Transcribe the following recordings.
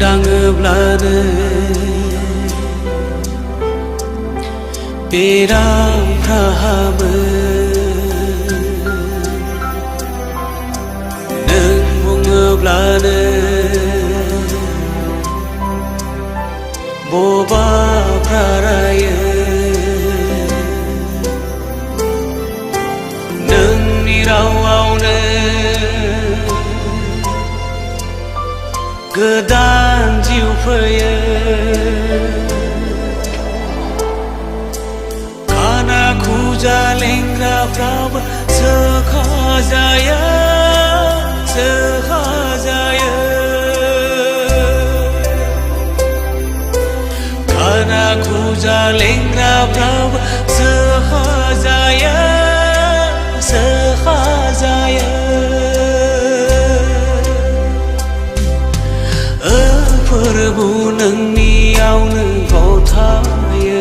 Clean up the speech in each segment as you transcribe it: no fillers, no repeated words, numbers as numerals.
दाङोब्लानो बेरामफ्रा हामो नों बुङोब्लानो बबाफ्रा रायो नोंनि रावआवनो गोदान जिउ फैयो खाना खुजा लेंग्राफ्राबो सोखाजायो खाना खुजा लेंग्राफ्राबो सोखाजायो फोरबो नोंनियावनो गथायो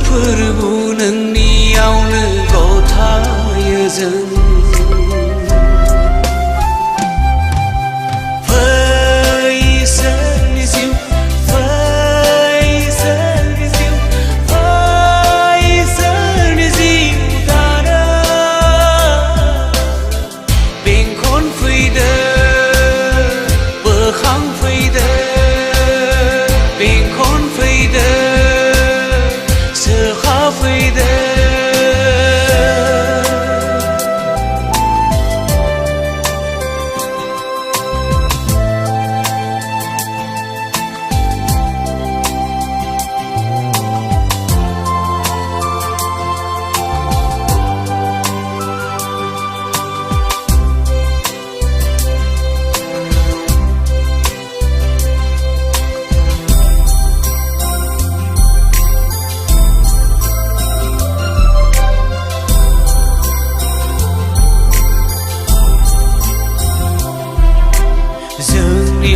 फोरबो नोंनियावनो गथायो जों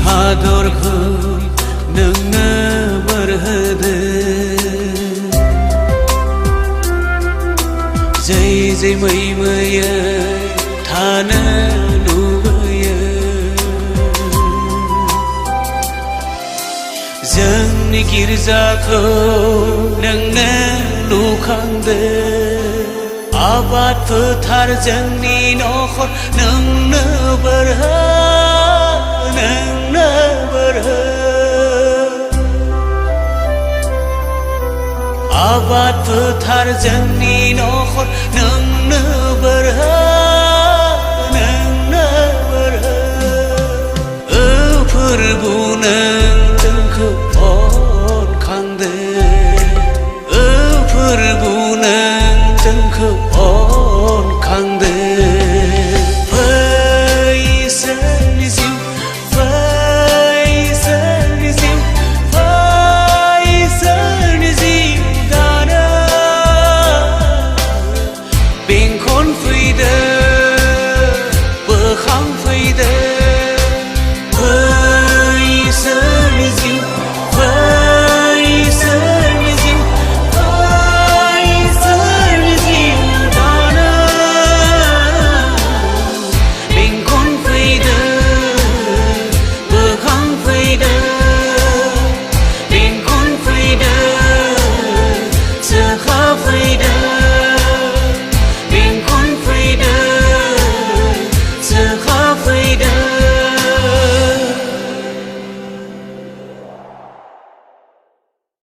हादरखौ नोंनो बोर होदो जै जै मै मैयै थानो लुबैयो जोंनि गिर्जाखौ नोंनो लुखांदो आबाद फोथार जोंनि नखर नोंनो बोर हो आबाद फोथार जोंनि नखर नोंनो बोर हो फोरबो